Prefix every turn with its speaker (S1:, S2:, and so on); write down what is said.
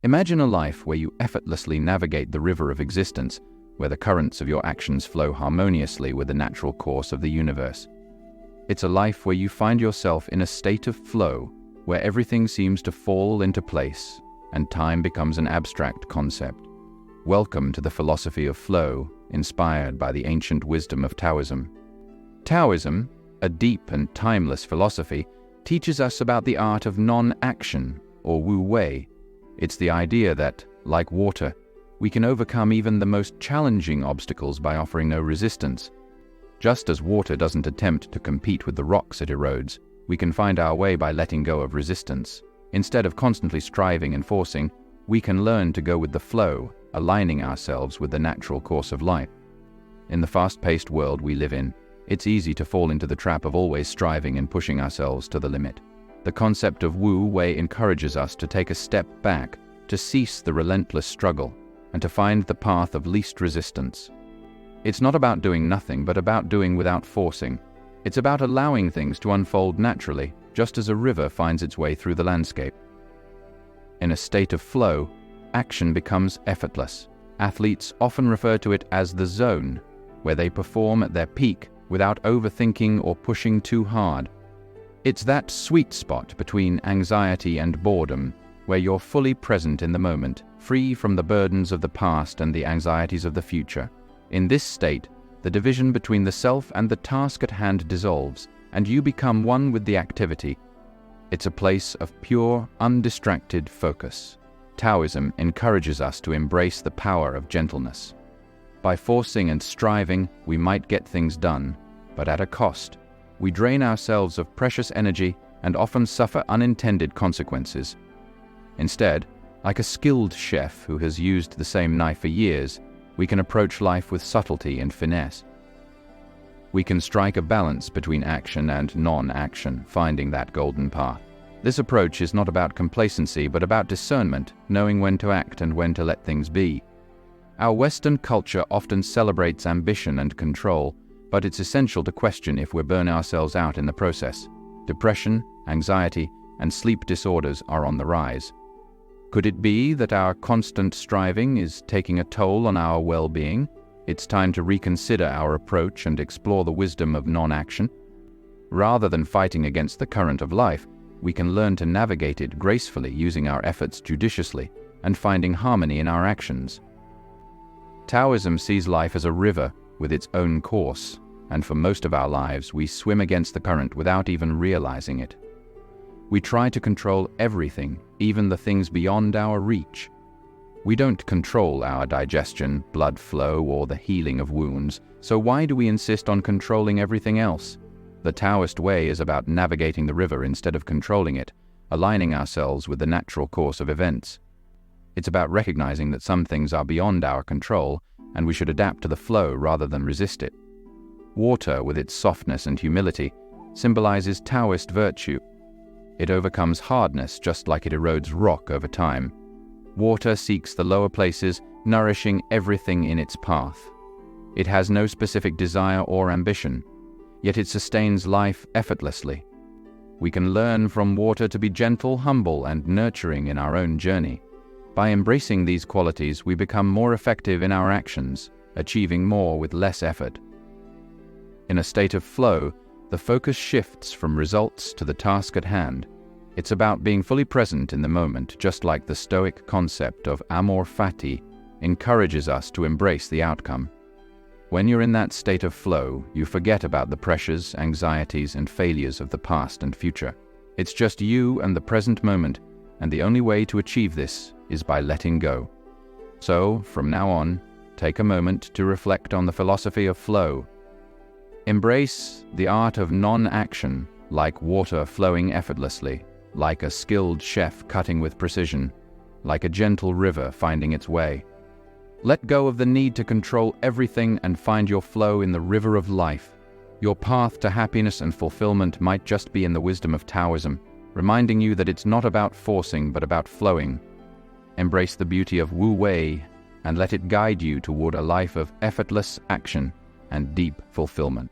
S1: Imagine a life where you effortlessly navigate the river of existence, where the currents of your actions flow harmoniously with the natural course of the universe. It's a life where you find yourself in a state of flow, where everything seems to fall into place and time becomes an abstract concept. Welcome to the philosophy of flow, inspired by the ancient wisdom of Taoism. Taoism, a deep and timeless philosophy, teaches us about the art of non-action, or Wu Wei. It's the idea that, like water, we can overcome even the most challenging obstacles by offering no resistance. Just as water doesn't attempt to compete with the rocks it erodes, we can find our way by letting go of resistance. Instead of constantly striving and forcing, we can learn to go with the flow, aligning ourselves with the natural course of life. In the fast-paced world we live in, it's easy to fall into the trap of always striving and pushing ourselves to the limit. The concept of Wu Wei encourages us to take a step back, to cease the relentless struggle, and to find the path of least resistance. It's not about doing nothing, but about doing without forcing. It's about allowing things to unfold naturally, just as a river finds its way through the landscape. In a state of flow, action becomes effortless. Athletes often refer to it as the zone, where they perform at their peak without overthinking or pushing too hard. It's that sweet spot between anxiety and boredom, where you're fully present in the moment, free from the burdens of the past and the anxieties of the future. In this state, the division between the self and the task at hand dissolves, and you become one with the activity. It's a place of pure, undistracted focus. Taoism encourages us to embrace the power of gentleness. By forcing and striving, we might get things done, but at a cost. We drain ourselves of precious energy and often suffer unintended consequences. Instead, like a skilled chef who has used the same knife for years, we can approach life with subtlety and finesse. We can strike a balance between action and non-action, finding that golden path. This approach is not about complacency, but about discernment, knowing when to act and when to let things be. Our Western culture often celebrates ambition and control, but it's essential to question if we're burning ourselves out in the process. Depression, anxiety, and sleep disorders are on the rise. Could it be that our constant striving is taking a toll on our well-being? It's time to reconsider our approach and explore the wisdom of non-action. Rather than fighting against the current of life, we can learn to navigate it gracefully, using our efforts judiciously and finding harmony in our actions. Taoism sees life as a river with its own course, and for most of our lives we swim against the current without even realizing it. We try to control everything, even the things beyond our reach. We don't control our digestion, blood flow, or the healing of wounds, so why do we insist on controlling everything else? The Taoist way is about navigating the river instead of controlling it, aligning ourselves with the natural course of events. It's about recognizing that some things are beyond our control, and we should adapt to the flow rather than resist it. Water, with its softness and humility, symbolizes Taoist virtue. It overcomes hardness just like it erodes rock over time. Water seeks the lower places, nourishing everything in its path. It has no specific desire or ambition, yet it sustains life effortlessly. We can learn from water to be gentle, humble, and nurturing in our own journey. By embracing these qualities, we become more effective in our actions, achieving more with less effort. In a state of flow, the focus shifts from results to the task at hand. It's about being fully present in the moment, just like the Stoic concept of amor fati encourages us to embrace the outcome. When you're in that state of flow, you forget about the pressures, anxieties, and failures of the past and future. It's just you and the present moment, and the only way to achieve this is by letting go. So, from now on, take a moment to reflect on the philosophy of flow. Embrace the art of non-action, like water flowing effortlessly, like a skilled chef cutting with precision, like a gentle river finding its way. Let go of the need to control everything and find your flow in the river of life. Your path to happiness and fulfillment might just be in the wisdom of Taoism, reminding you that it's not about forcing but about flowing. Embrace the beauty of Wu Wei and let it guide you toward a life of effortless action and deep fulfillment.